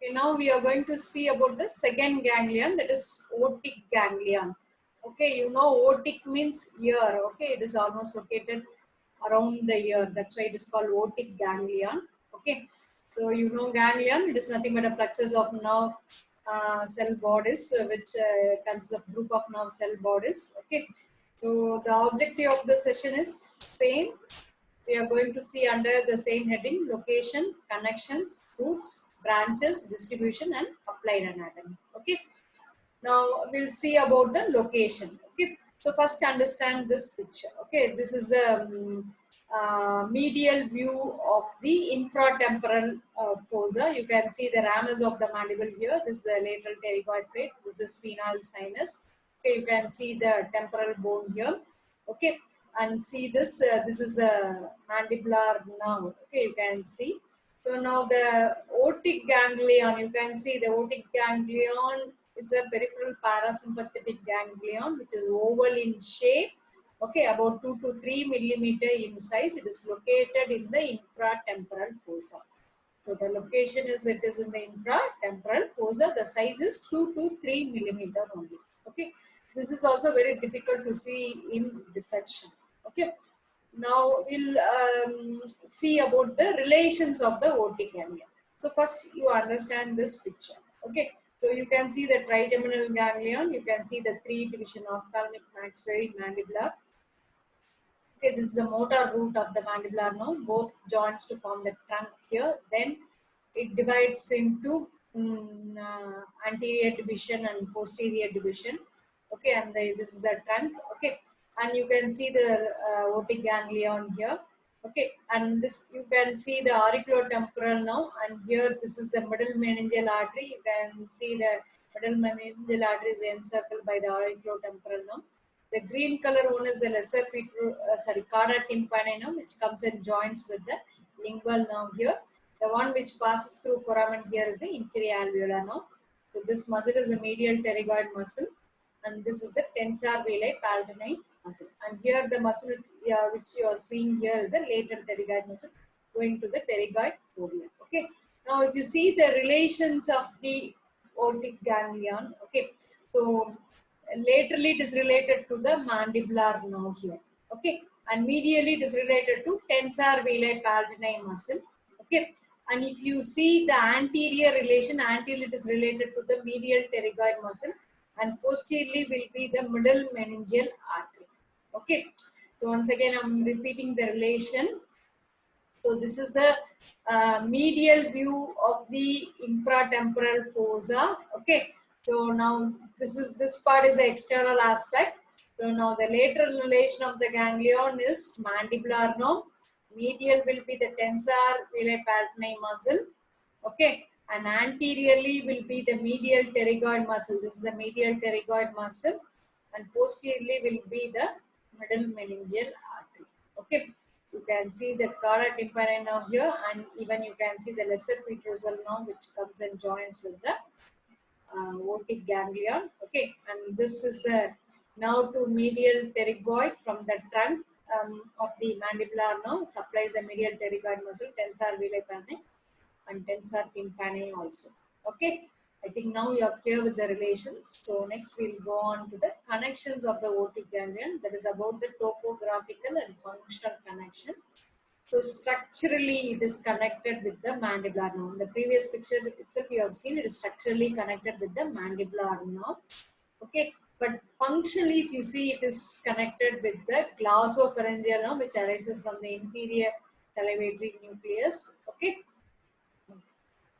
Okay, now we are going to see about the second ganglion, that is otic ganglion. Okay, you know otic means ear. Okay, it is almost located around the ear. That's why it is called otic ganglion. Okay, so you know ganglion, it is nothing but a plexus of nerve cell bodies, which consists of group of nerve cell bodies. Okay, so the objective of the session is same. We are going to see under the same heading: location, connections, roots, branches, distribution, and applied anatomy. Okay. Now we'll see about the location. Okay. So first understand this picture. Okay. This is the medial view of the infratemporal fossa. You can see the ramus of the mandible here. This is the lateral pterygoid plate. This is spinal sinus. Okay. You can see the temporal bone here. Okay, and see this. This is the mandibular nerve. Okay, you can see. So now the otic ganglion. You can see the otic ganglion is a peripheral parasympathetic ganglion, which is oval in shape. Okay, about 2 to 3 millimeter in size. It is located in the infratemporal fossa. So the location is, it is in the infratemporal fossa. The size is 2 to 3 millimeter only. Okay. This is also very difficult to see in dissection. Okay. Now we'll see about the relations of the otic ganglion. So first you understand this picture. Okay. So you can see the trigeminal ganglion. You can see the three division: ophthalmic, maxillary, mandibular. Okay, this is the motor root of the mandibular nerve, both joints to form the trunk here. Then it divides into anterior division and posterior division. Okay, and this is the trunk. Okay, and you can see the otic ganglion here. Okay, and this you can see the auriculotemporal now, and here this is the middle meningeal artery. You can see the middle meningeal artery is encircled by the auriculotemporal now. The green color one is the lesser cauda tympani, which comes and joins with the lingual nerve here. The one which passes through foramen here is the inferior alveolar nerve. So this muscle is the medial pterygoid muscle, and this is the tensor veli palatinate muscle. And here the muscle which you are seeing here is the lateral pterygoid muscle going to the pterygoid fovea. Okay. Now, if you see the relations of the otic ganglion, okay, so laterally it is related to the mandibular nerve here. Okay, and medially it is related to tensor veli palatinate muscle. Okay, and if you see the anterior relation, anterior it is related to the medial pterygoid muscle, and posteriorly will be the middle meningeal artery. Okay, so once again I'm repeating the relation. So this is the medial view of the infratemporal fossa. Okay. So now this part is the external aspect. So now the lateral relation of the ganglion is mandibular nerve. Medial will be the tensor veli palatinate muscle. Okay. And anteriorly will be the medial pterygoid muscle. This is the medial pterygoid muscle. And posteriorly will be the middle meningeal artery. Okay. You can see the cauda tympani nerve here, and even you can see the lesser petrosal nerve which comes and joins with the otic ganglion. Okay, and this is the now to medial pterygoid from the trunk of the mandibular nerve supplies the medial pterygoid muscle, tensor veli palatinate and tensor tympani also. Okay, I think now you are clear with the relations. So next we'll go on to the connections of the otic ganglion, that is about the topographical and functional connection. So structurally it is connected with the mandibular nerve. In the previous picture itself you have seen it is structurally connected with the mandibular nerve. Okay, but functionally if you see it is connected with the glossopharyngeal nerve, which arises from the inferior salivatory nucleus. Okay.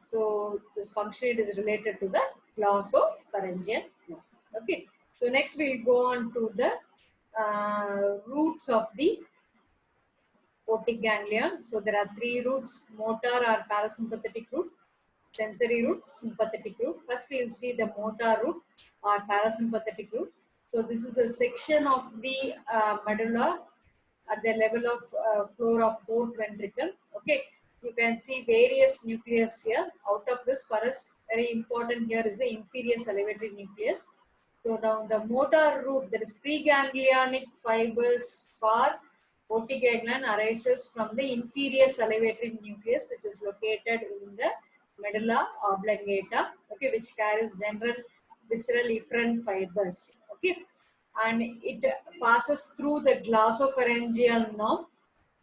So this function is related to the glossopharyngeal nerve. Okay. So next we'll go on to the roots of the otic ganglion. So there are three roots: motor or parasympathetic root, sensory root, sympathetic root. First we'll see the motor root or parasympathetic root. So this is the section of the medulla at the level of floor of fourth ventricle. Okay, you can see various nucleus here. Out of this, for us very important here is the inferior salivatory nucleus. So now the motor root, that is preganglionic fibers for otic ganglion, arises from the inferior salivatory nucleus, which is located in the medulla oblongata, okay, which carries general visceral efferent fibers, okay, and it passes through the glossopharyngeal nerve.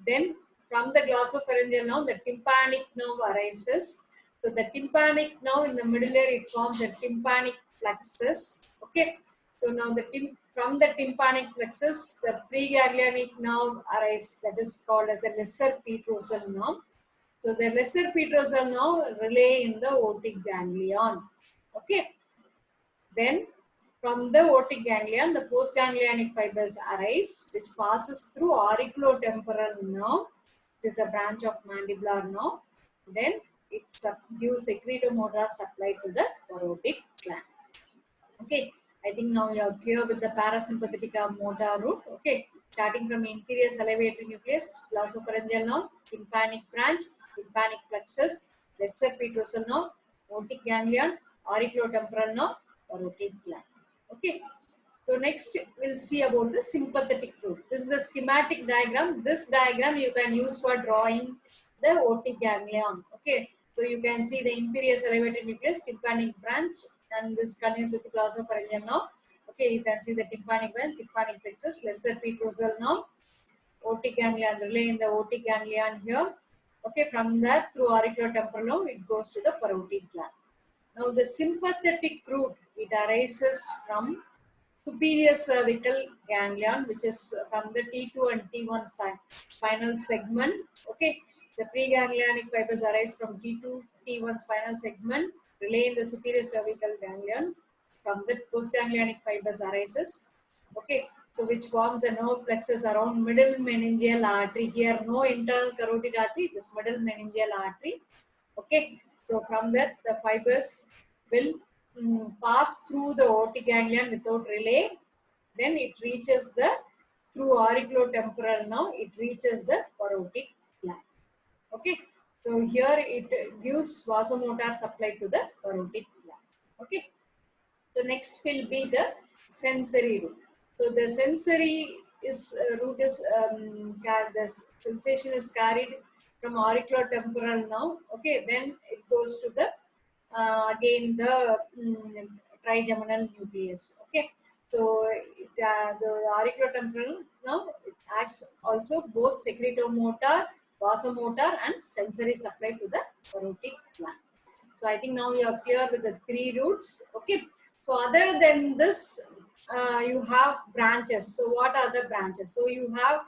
Then from the glossopharyngeal nerve, the tympanic nerve arises. So the tympanic nerve in the medullary, it forms a tympanic plexus, okay. So now from the tympanic plexus, the preganglionic nerve arises, that is called as the lesser petrosal nerve. So the lesser petrosal nerve relay in the otic ganglion. Okay. Then from the otic ganglion, the postganglionic fibers arise, which passes through auriculotemporal nerve, which is a branch of mandibular nerve. Then it gives secretomotor supply to the parotid gland. Okay, I think now you are clear with the parasympathetic motor route. Okay, starting from inferior salivatory nucleus, glossopharyngeal nerve, tympanic branch, tympanic plexus, lesser petrosal nerve, otic ganglion, auriculotemporal nerve, parotid gland. Okay, so next we'll see about the sympathetic route. This is a schematic diagram. This diagram you can use for drawing the otic ganglion. Okay, so you can see the inferior salivatory nucleus, tympanic branch, and this continues with the glossopharyngeal nerve. Okay, you can see the tympanic branch, tympanic plexus, lesser petrosal nerve, otic ganglion relay in the otic ganglion here. Okay, from that through auriculotemporal nerve, it goes to the parotid gland. Now the sympathetic route, it arises from superior cervical ganglion, which is from the T2 and T1 spinal segment. Okay, the preganglionic fibers arise from T2, T1 spinal segment, relay in the superior cervical ganglion. From the postganglionic fibers arises. Okay, so which forms a nerve plexus around middle meningeal artery. Here, no internal carotid artery, this middle meningeal artery. Okay, so from that the fibers will pass through the otic ganglion without relay. Then it reaches the through auriculotemporal nerve. It reaches the parotid gland. Okay, so here it gives vasomotor supply to the parotid gland. Okay, so next will be the sensory route. So the sensory route is the sensation is carried from auriculotemporal nerve. Okay, then it goes to the again the trigeminal nucleus. Okay, so the auriculotemporal nerve, it acts also both secretomotor, vasomotor, and sensory supply to the parotid gland. So I think now you are clear with the three routes. Okay. So other than this, you have branches. So what are the branches? So you have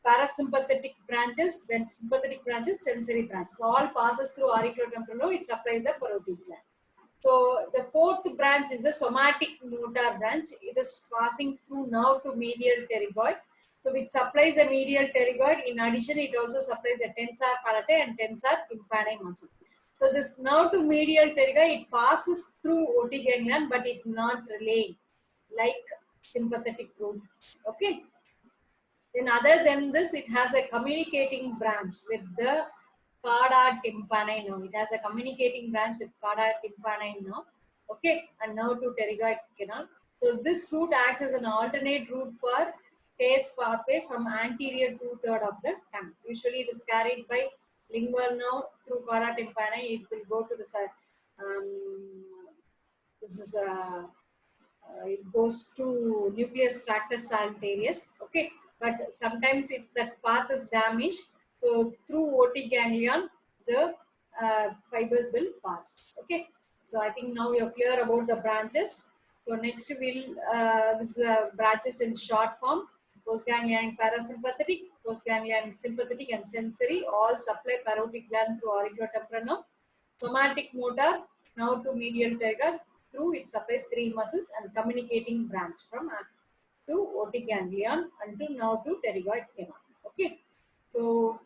parasympathetic branches, then sympathetic branches, sensory branches. So all passes through auriculotemporal. It supplies the parotid gland. So the fourth branch is the somatic motor branch. It is passing through nerve to medial pterygoid. So which supplies the medial pterygoid. In addition, it also supplies the tensor palatai and tensor tympani muscle. So this nerve to medial pterygoid, it passes through otic ganglion, but it not relay like sympathetic route. Okay. Then other than this, it has a communicating branch with the cauda tympani nerve. It has a communicating branch with cauda tympani nerve. Okay, and nerve to pterygoid canal. So this route acts as an alternate route for taste pathway from anterior two-thirds of the tongue. Usually it is carried by lingual nerve through cauda tympani. It will go to the side. This is it goes to nucleus tractus saltarius. Okay, but sometimes if that path is damaged, so through otic ganglion the fibers will pass. Okay, so I think now you're clear about the branches. So next we'll this branches in short form: postganglionic parasympathetic, postganglionic sympathetic, and sensory all supply parotid gland through auriculotemporal nerve. Somatic motor now to medial pterygoid, through it supplies three muscles and communicating branch from to otic ganglion and to now to pterygoid canal. Okay, so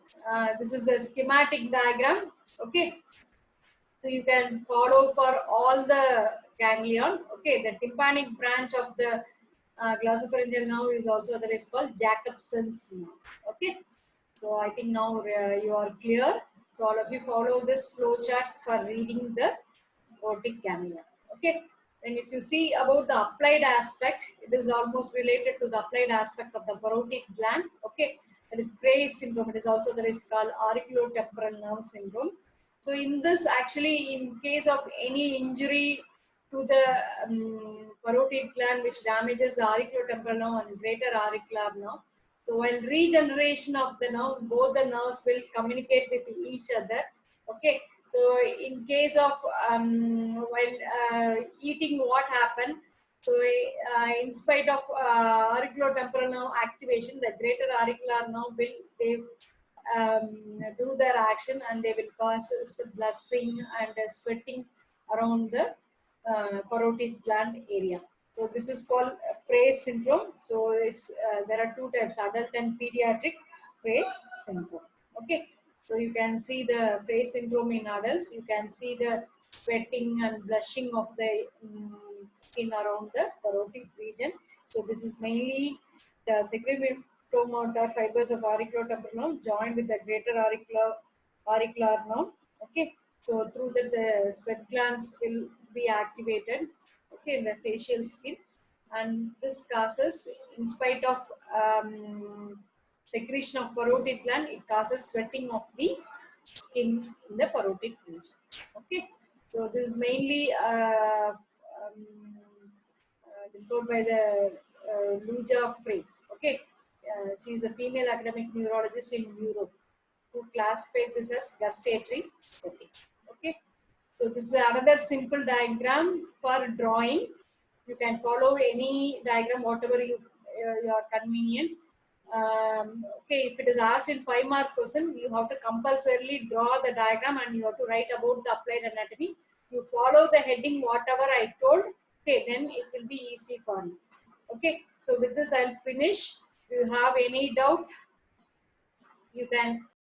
this is a schematic diagram. Okay, so you can follow for all the ganglion. Okay, the tympanic branch of the glossopharyngeal nerve is also otherwise called Jacobson's nerve. Okay, so I think now you are clear. So all of you follow this flow chart for reading the otic ganglion. Okay, then if you see about the applied aspect, it is almost related to the applied aspect of the parotid gland. Okay, that is Frey syndrome. It is also that is called auriculotemporal nerve syndrome. So in this, actually, in case of any injury to the parotid gland which damages the auriculotemporal nerve and greater auricular nerve, so while regeneration of the nerve, both the nerves will communicate with each other. Okay, so in case of while eating, what happened? So in spite of auriculotemporal nerve activation, the greater auricular nerve will they do their action, and they will cause blushing and sweating around the parotid gland area. So this is called Frey syndrome. So it's there are two types: adult and pediatric Frey syndrome. Okay, so you can see the Frey syndrome in adults. You can see the sweating and blushing of the skin around the parotid region. So this is mainly the secretomotor fibers of auriculotemporal nerve joined with the greater auricular nerve. Okay, so through that the sweat glands will be activated. Okay, in the facial skin, and this causes, in spite of secretion of parotid gland, it causes sweating of the skin in the parotid region. Okay, so this is mainly discovered by the Luja Frey. Okay, she is a female academic neurologist in Europe who classified this as gustatory setting. Okay, so this is another simple diagram for drawing. You can follow any diagram, whatever you are convenient. Okay, if it is asked in 5-mark question, you have to compulsorily draw the diagram and you have to write about the applied anatomy. You follow the heading, whatever I told. Okay, then it will be easy for you. Okay, so with this I'll finish. If you have any doubt, you can